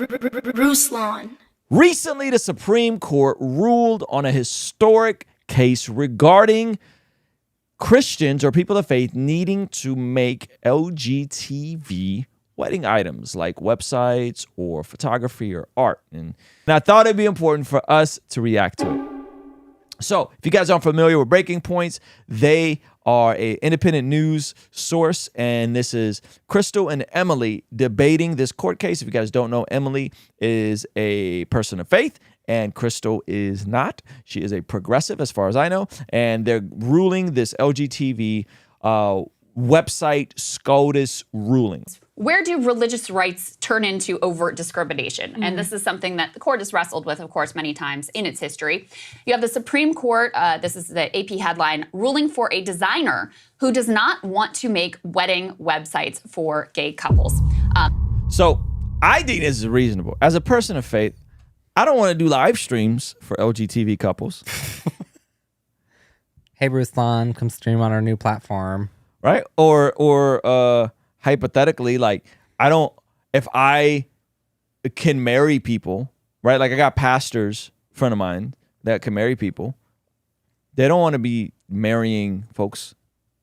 Ruslan. Recently, the Supreme Court ruled on a historic case regarding Christians or people of faith needing to make LGTV wedding items like websites or photography or art. And I thought it'd be important for us to react to it. So if you guys aren't familiar with Breaking Points, they are an independent news source, and this is Crystal and Emily debating this court case. If you guys don't know, Emily is a person of faith, and Crystal is not. She is a progressive, as far as I know, and they're ruling this LGTV website SCOTUS ruling. Where do religious rights turn into overt discrimination? And this is something that the court has wrestled with, of course, many times in its history. You have the Supreme Court, this is the AP headline, ruling for a designer who does not want to make wedding websites for gay couples. So I think this is reasonable. As a person of faith, I don't want to do live streams for LGTV couples. Hey, Ruslan, come stream on our new platform. Right? Or hypothetically, like, if I can marry people, right? Like, I got pastors, friend of mine, that can marry people. They don't want to be marrying folks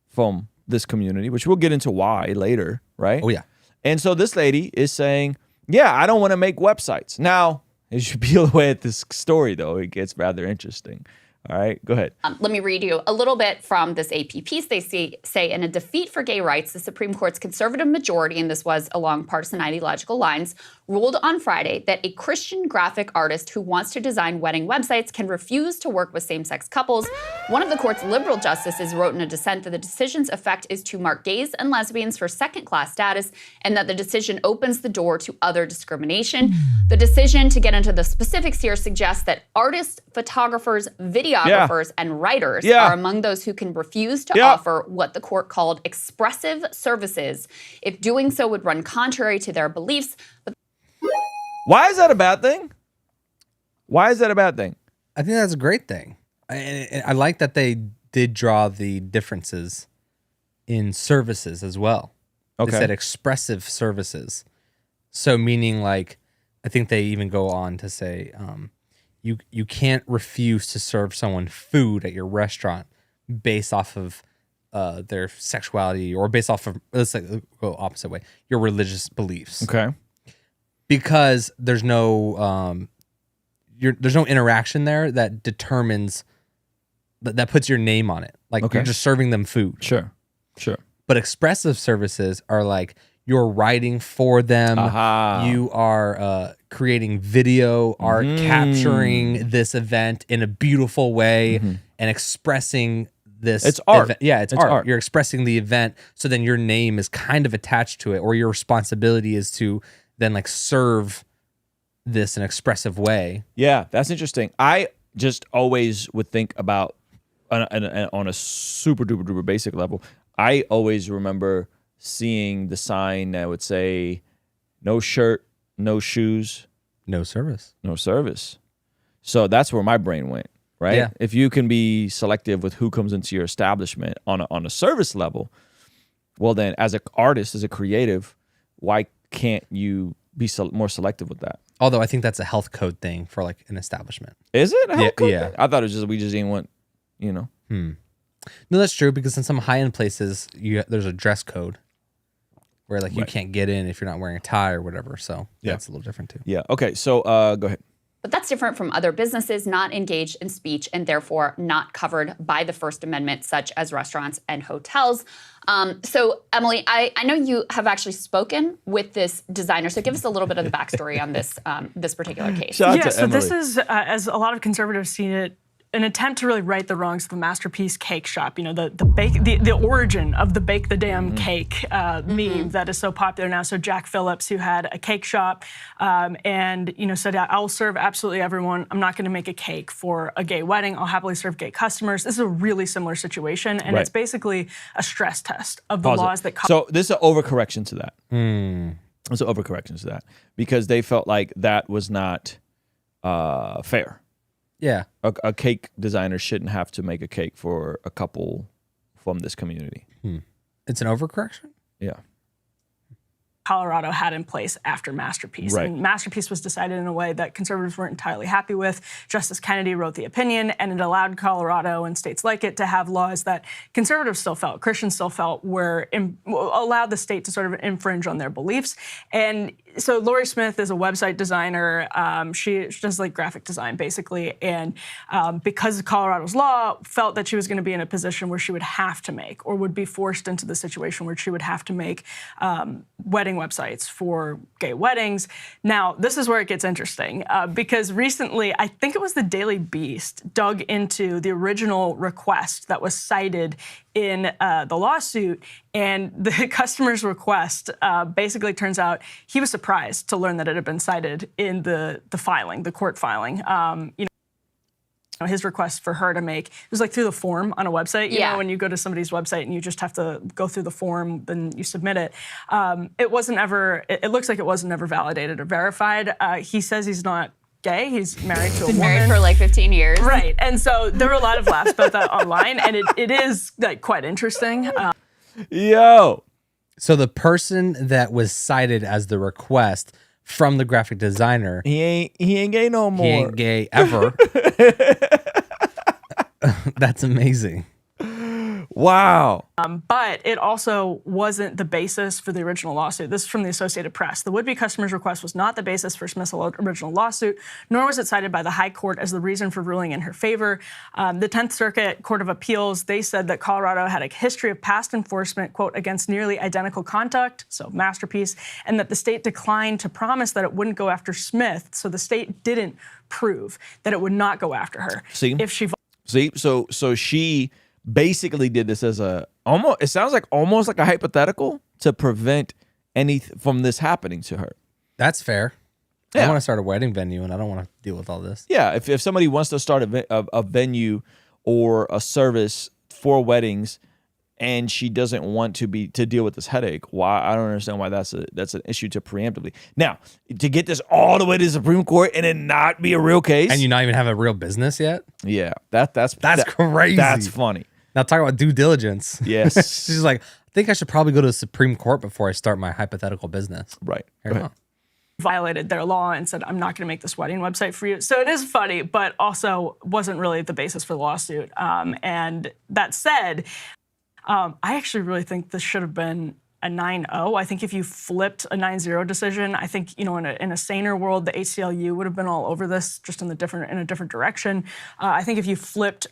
from this community, which we'll get into why later, right? Oh, yeah. And so this lady is saying, yeah, I don't want to make websites. Now, as you peel away at this story, though, it gets rather interesting. All right, go ahead. Let me read you a little bit from this AP piece. They say in a defeat for gay rights, the Supreme Court's conservative majority, and this was along partisan ideological lines, ruled on Friday that a Christian graphic artist who wants to design wedding websites can refuse to work with same-sex couples. One of the court's liberal justices wrote in a dissent that the decision's effect is to mark gays and lesbians for second-class status, and that the decision opens the door to other discrimination. The decision, to get into the specifics here, suggests that artists, photographers, videographers, and writers are among those who can refuse to offer what the court called expressive services if doing so would run contrary to their beliefs. But why is that a bad thing? Why is that a bad thing? I think that's a great thing. I like that they did draw the differences in services as well. Okay. They said expressive services. So meaning, like, I think they even go on to say you can't refuse to serve someone food at your restaurant based off of their sexuality, or based off of, let's go opposite way, your religious beliefs. Okay. Because there's no there's no interaction there that determines that puts your name on it. Like, you're just serving them food. Sure. But expressive services are like, you're writing for them. You are creating video art, capturing this event in a beautiful way, and expressing this. It's art. Event. Yeah, it's art. You're expressing the event, so then your name is kind of attached to it, or your responsibility is to then, like, serve this in an expressive way. Yeah, that's interesting. I just always would think about, on a super duper duper basic level, I always remember seeing the sign that would say, no shirt, no shoes, no service. No service. So that's where my brain went, right? Yeah. If you can be selective with who comes into your establishment on a service level, well then, as an artist, as a creative, why can't you be more selective with that? Although I think that's a health code thing for, like, an establishment. Is it? Yeah. I thought it was just, we just didn't want, you know. No, that's true, because in some high-end places, there's a dress code where, like, you can't get in if you're not wearing a tie or whatever. So that's a little different too. Yeah. Okay. So go ahead. But that's different from other businesses not engaged in speech and therefore not covered by the First Amendment, such as restaurants and hotels. So, Emily, I know you have actually spoken with this designer. So give us a little bit of the backstory on this this particular case. Shout out Yeah, to so Emily. this is, as a lot of conservatives see it, an attempt to really right the wrongs of the Masterpiece Cake Shop. You know, the origin of the bake the damn cake meme that is so popular now. So Jack Phillips, who had a cake shop, and said, "I'll serve absolutely everyone. I'm not going to make a cake for a gay wedding. I'll happily serve gay customers." This is a really similar situation, and it's basically a stress test of the laws that. So this is an overcorrection to that. It's an overcorrection to that, because they felt like that was not fair. Yeah. A cake designer shouldn't have to make a cake for a couple from this community. It's an overcorrection? Yeah. Colorado had in place after Masterpiece. Right. And Masterpiece was decided in a way that conservatives weren't entirely happy with. Justice Kennedy wrote the opinion, and it allowed Colorado and states like it to have laws that conservatives still felt, Christians still felt allowed the state to sort of infringe on their beliefs. And so Lori Smith is a website designer. She does like graphic design, basically. And because of Colorado's law, felt that she was going to be in a position where she would have to make, or would be forced into the situation where she would have to make wedding websites for gay weddings. Now, this is where it gets interesting, because recently, I think it was the Daily Beast dug into the original request that was cited in the lawsuit, and the customer's request basically turns out he was surprised to learn that it had been cited in the filing, the court filing. His request for her to make, it was like through the form on a website. You know, when you go to somebody's website and you just have to go through the form, then you submit it. It wasn't ever, it looks like it wasn't ever validated or verified. He says he's not gay. He's married to a woman. Been married for like 15 years. Right. And so there were a lot of laughs about that online, and it is like quite interesting. Yo. So the person that was cited as the request from the graphic designer, He ain't gay no more. he ain't gay ever. That's amazing. Wow. But it also wasn't the basis for the original lawsuit. This is from the Associated Press. The would-be customer's request was not the basis for Smith's original lawsuit, nor was it cited by the High Court as the reason for ruling in her favor. The 10th Circuit Court of Appeals, they said that Colorado had a history of past enforcement, quote, against nearly identical conduct, so Masterpiece, and that the state declined to promise that it wouldn't go after Smith, so the state didn't prove that it would not go after her. If she So she basically did this as it sounds like almost like a hypothetical to prevent anything from this happening to her. That's fair. Yeah. I want to start a wedding venue, and I don't want to deal with all this. Yeah, if somebody wants to start a venue or a service for weddings, and she doesn't want to deal with this headache, why? I don't understand why that's an issue to preemptively. Now, to get this all the way to the Supreme Court and it not be a real case, And you not even have a real business yet? yeah, that's crazy. That's funny. Now talk about due diligence. Yes. She's like, I think I should probably go to the Supreme Court before I start my hypothetical business. Right. Here, Go ahead. violated their law and said, I'm not going to make this wedding website for you. So it is funny, but also wasn't really the basis for the lawsuit. And that said, I actually really think this should have been a 9-0. I think if you flipped a 9-0 decision, I think, in a saner world, the ACLU would have been all over this, just in a different direction. I think if you flipped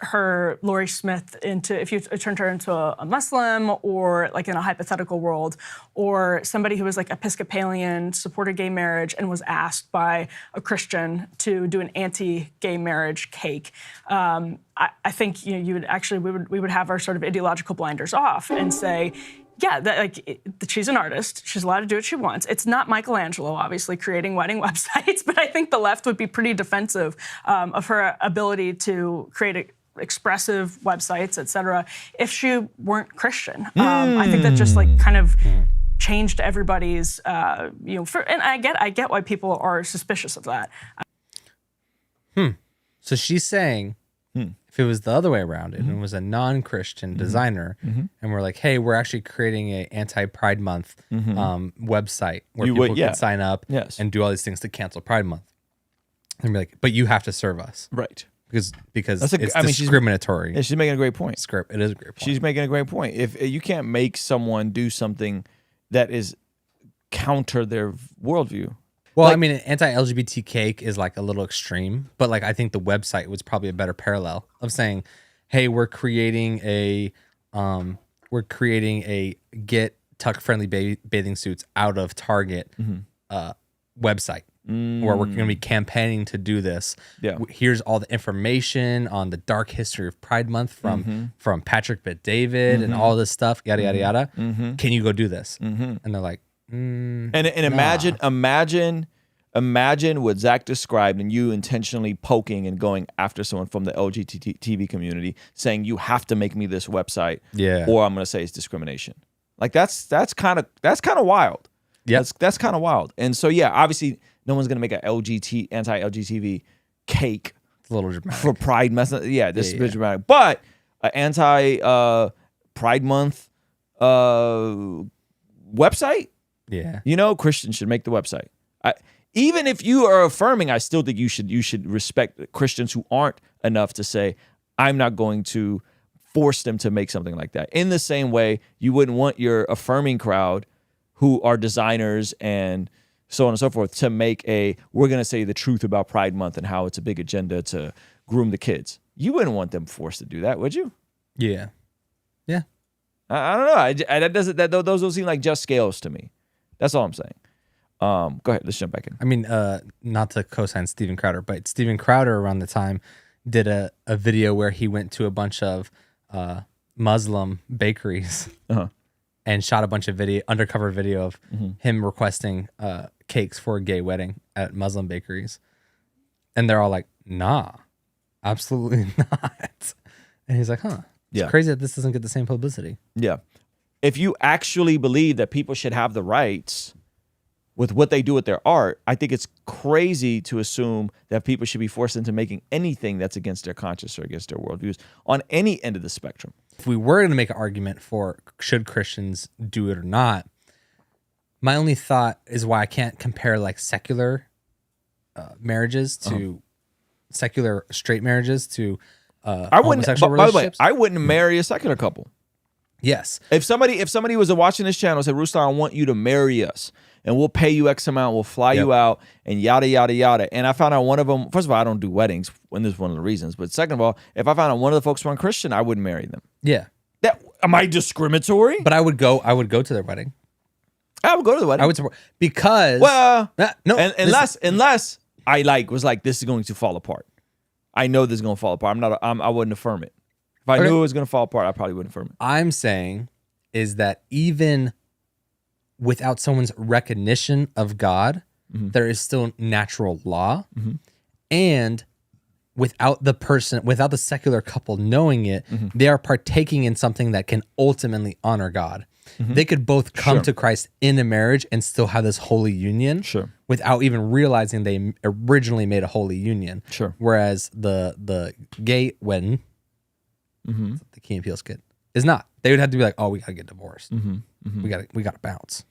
Lori Smith if you turned her into a Muslim, or like in a hypothetical world, or somebody who was like Episcopalian, supported gay marriage, and was asked by a Christian to do an anti-gay marriage cake, I think we would have our sort of ideological blinders off and say, yeah, she's an artist. She's allowed to do what she wants. It's not Michelangelo, obviously, creating wedding websites, but I think the left would be pretty defensive of her ability to create expressive websites, et cetera, if she weren't Christian. I think that just kind of changed everybody's, and I get why people are suspicious of that. So she's saying, if it was the other way around and it was a non-Christian designer, and we're like, hey, we're actually creating an anti-Pride Month website where people can sign up and do all these things to cancel Pride Month. And be like, but you have to serve us. Right. Because it's discriminatory. She's making a great point. It is a great point. She's making a great point. If you can't make someone do something that is counter their worldview. Well, an anti-LGBT cake is like a little extreme, but I think the website was probably a better parallel of saying, hey, we're creating a get tuck-friendly bathing suits out of Target website. Where we're going to be campaigning to do this. Yeah. Here's all the information on the dark history of Pride Month from Patrick Bet-David and all this stuff, yada, yada, yada. Can you go do this? And they're like, and imagine what Zach described, and you intentionally poking and going after someone from the LGBT community, saying you have to make me this website, or I'm going to say it's discrimination. That's kind of wild. Yeah, that's kind of wild. And so obviously no one's going to make an anti-LGBT cake. It's a little dramatic for Pride Month. Yeah, this is dramatic, but an anti Pride Month website. Yeah. You know, Christians should make the website. Even if you are affirming, I still think you should respect Christians who aren't enough to say, I'm not going to force them to make something like that. In the same way, you wouldn't want your affirming crowd who are designers and so on and so forth to make we're going to say the truth about Pride Month and how it's a big agenda to groom the kids. You wouldn't want them forced to do that, would you? Yeah. Yeah. I don't know. Those don't seem like just scales to me. That's all I'm saying. Go ahead. Let's jump back in. I mean, not to co-sign Steven Crowder, but Steven Crowder around the time did a video where he went to a bunch of Muslim bakeries and shot a bunch of undercover video of him requesting cakes for a gay wedding at Muslim bakeries. And they're all like, nah, absolutely not. And he's like, it's crazy that this doesn't get the same publicity. Yeah. If you actually believe that people should have the rights with what they do with their art, I think it's crazy to assume that people should be forced into making anything that's against their conscience or against their worldviews on any end of the spectrum. If we were going to make an argument for should Christians do it or not, my only thought is why I can't compare like secular marriages to secular straight marriages to homosexual relationships. By the way, I wouldn't marry a secular couple. Yes. If somebody was watching this channel and said, Ruslan, I want you to marry us and we'll pay you X amount, we'll fly you out and yada, yada, yada. And I found out one of them, first of all, I don't do weddings, and this is one of the reasons. But second of all, if I found out one of the folks weren't Christian, I wouldn't marry them. Yeah. Am I discriminatory? But I would go to their wedding. I would go to the wedding. I would support because unless I was like, this is going to fall apart. I know this is going to fall apart. I wouldn't affirm it. If I knew it was going to fall apart, I probably wouldn't affirm it. I'm saying is that even without someone's recognition of God, there is still natural law. And without the secular couple knowing it, they are partaking in something that can ultimately honor God. They could both come to Christ in a marriage and still have this holy union without even realizing they originally made a holy union. Whereas the gay wedding, the Key and Peele skit, is not. They would have to be like, oh, we gotta get divorced. We gotta bounce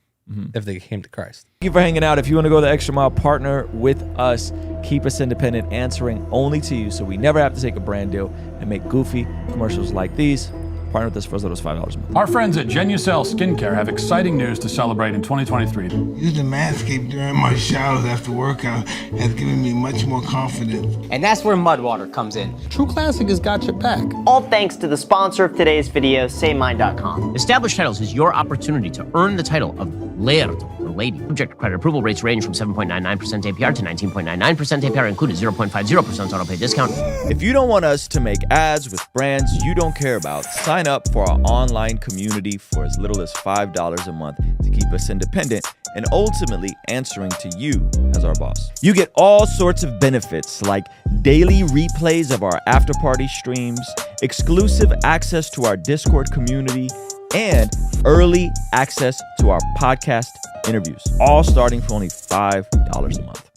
if they came to Christ. Thank you for hanging out. If you want to go the extra mile, partner with us. Keep us independent, answering only to you, so we never have to take a brand deal and make goofy commercials like these. Partner with us for as little as $5 a month. Our friends at Genucel Skincare have exciting news to celebrate in 2023. Using Manscaped during my showers after workout has given me much more confidence. And that's where Mudwater comes in. True Classic has got your back. All thanks to the sponsor of today's video, SayMine.com. Established Titles is your opportunity to earn the title of Laird or Lady. Subject to credit approval, rates range from 7.99% APR to 19.99% APR, included 0.50% auto pay discount. If you don't want us to make ads with brands you don't care about, sign up for our online community for as little as $5 a month to keep us independent and ultimately answering to you as our boss. You get all sorts of benefits like daily replays of our after party streams, exclusive access to our Discord community, and early access to our podcast interviews, all starting for only $5 a month.